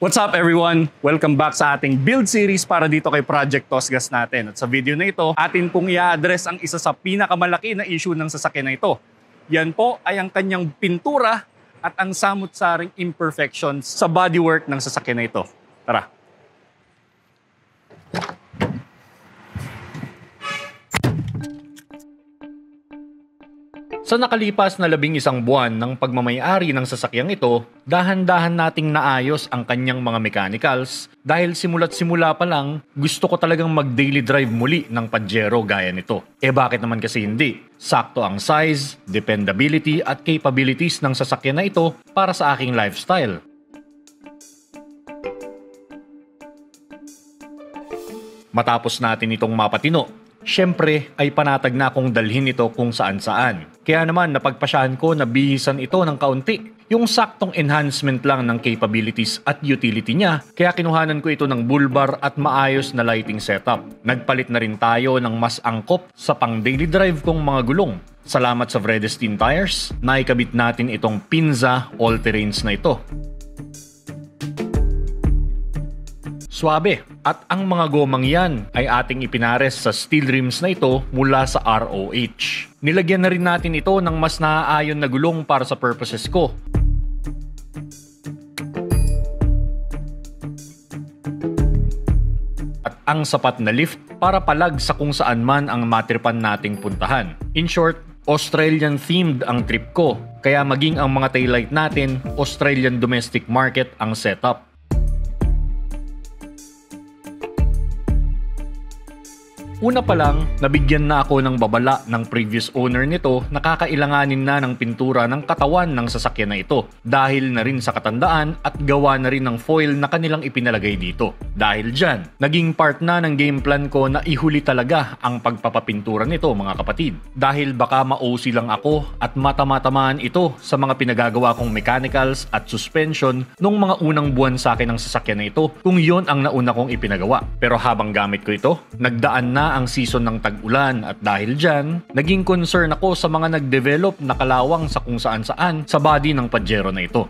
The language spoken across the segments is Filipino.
What's up everyone? Welcome back sa ating build series para dito kay Project Tosgas natin. At sa video na ito, atin pong i-address ang isa sa pinakamalaki na issue ng sasakyan na ito. Yan po ay ang kanyang pintura at ang samut-saring imperfections sa bodywork ng sasakyan na ito. Tara! Sa nakalipas na 11 buwan ng pagmamayari ng sasakyang ito, dahan-dahan nating naayos ang kanyang mga mechanicals dahil simula't simula pa lang gusto ko talagang mag-daily drive muli ng Pajero gaya nito. Bakit naman kasi hindi? Sakto ang size, dependability at capabilities ng sasakyan na ito para sa aking lifestyle. Matapos natin itong mapatino, syempre ay panatag na akong dalhin ito kung saan-saan. Kaya naman napagpasyahan ko na bihisan ito ng kaunti. Yung saktong enhancement lang ng capabilities at utility niya. Kaya kinuhanan ko ito ng bull bar at maayos na lighting setup. Nagpalit na rin tayo ng mas angkop sa pang daily drive kong mga gulong. Salamat sa Vredestein Tires, naikabit natin itong Pinza all-terrains na ito. Suabe. At ang mga gomang yan ay ating ipinares sa steel rims na ito mula sa ROH. Nilagyan na rin natin ito ng mas naaayon na gulong para sa purposes ko. At ang sapat na lift para palag sa kung saan man ang matripan nating puntahan. In short, Australian themed ang trip ko. Kaya maging ang mga taillight natin, Australian domestic market ang setup. Una pa lang, nabigyan na ako ng babala ng previous owner nito na kakailanganin na ng pintura ng katawan ng sasakyan na ito dahil na rin sa katandaan at gawa na rin ng foil na kanilang ipinalagay dito. Dahil dyan, naging part na ng game plan ko na ihuli talaga ang pagpapapintura nito mga kapatid. Dahil baka ma-OC lang ako at matamatamaan ito sa mga pinagagawa kong mechanicals at suspension nung mga unang buwan sa akin ng sasakyan na ito kung yon ang nauna kong ipinagawa. Pero habang gamit ko ito, nagdaan na ang season ng tag-ulan at dahil dyan, naging concern ako sa mga nag-develop na kalawang sa kung saan-saan sa body ng Pajero na ito.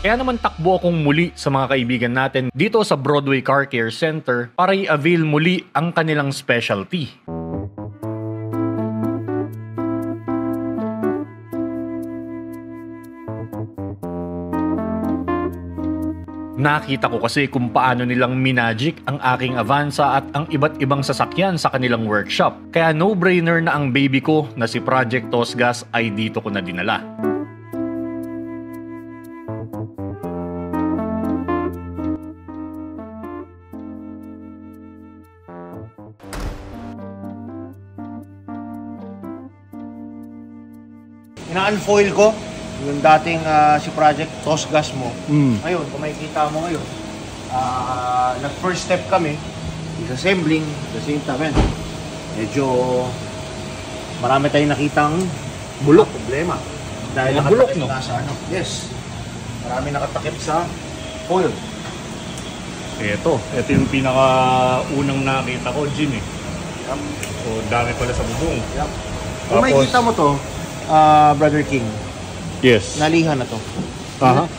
Kaya naman takbo akong muli sa mga kaibigan natin dito sa Broadway Car Care Center para i-avail muli ang kanilang specialty. Nakita ko kasi kung paano nilang minagic ang aking Avanza at ang iba't ibang sasakyan sa kanilang workshop. Kaya no-brainer na ang baby ko na si Project Tosgas ay dito ko na dinala. Ina-unfoil ko yung dating si Project Tosgas mo. Ngayon, kung makikita mo ngayon, nag-first step kami, disassembling, at the same time, medyo marami tayong nakitang bulok. Problema. Dahil bulok, no? Sa ano. Yes. Marami nakatakip sa foil. Ito yung pinaka-unang nakita ko, Jin eh. Yep. So, dami pala sa bubong. Yep. Kung makikita mo to, Brother King, yes. nalihan na to.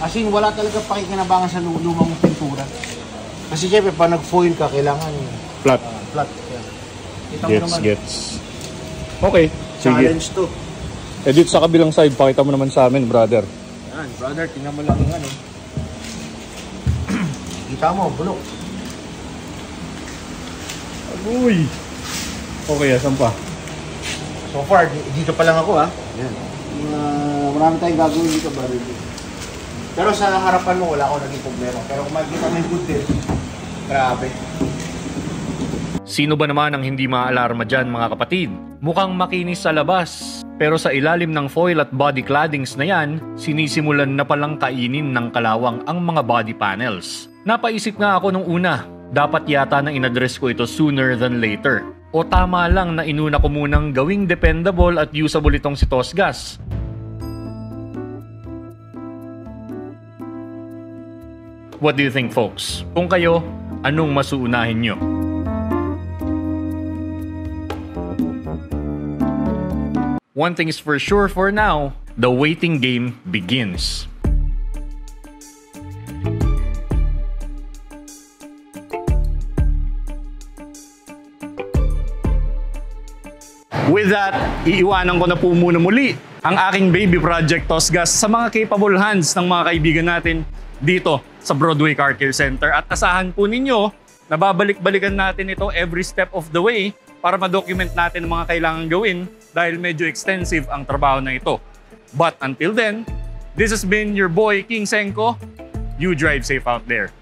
As in, wala talaga pakikinabangan sa lumang pintura. Kasi syempre, pag nag-foil ka, kailangan Flat. flat. Kita mo naman. Gets. Okay, sige. Challenge to. Dito sa kabilang side, pakita mo naman sa amin, brother. Yan, brother, tingnan mo lang yung ano. Kita mo, bulok. Uy! Okay, asan pa? So far, dito pa lang ako, ha? Yan. Marami tayong gagawin dito, brother. Pero sa harapan mo, wala akong naging problema. Pero kung makikita mo yung good din, grabe. Sino ba naman ang hindi maaalarma dyan mga kapatid? Mukhang makinis sa labas. Pero sa ilalim ng foil at body claddings na yan, sinisimulan na palang kainin ng kalawang ang mga body panels. Napaisip nga ako nung una, dapat yata na in-address ko ito sooner than later. O tama lang na inuna ko munang gawing dependable at usable itong si Tosgas. What do you think, folks? Kung kayo, anong mas uunahin nyo? One thing is for sure for now, the waiting game begins. With that, iiwanan ko na po muna muli ang aking baby project Tosgas sa mga capable hands ng mga kaibigan natin dito sa Broadway Car Care Center. At asahan po ninyo na babalik-balikan natin ito every step of the way para ma-document natin ang mga kailangan gawin dahil medyo extensive ang trabaho na ito. But until then, this has been your boy King Senko. You drive safe out there.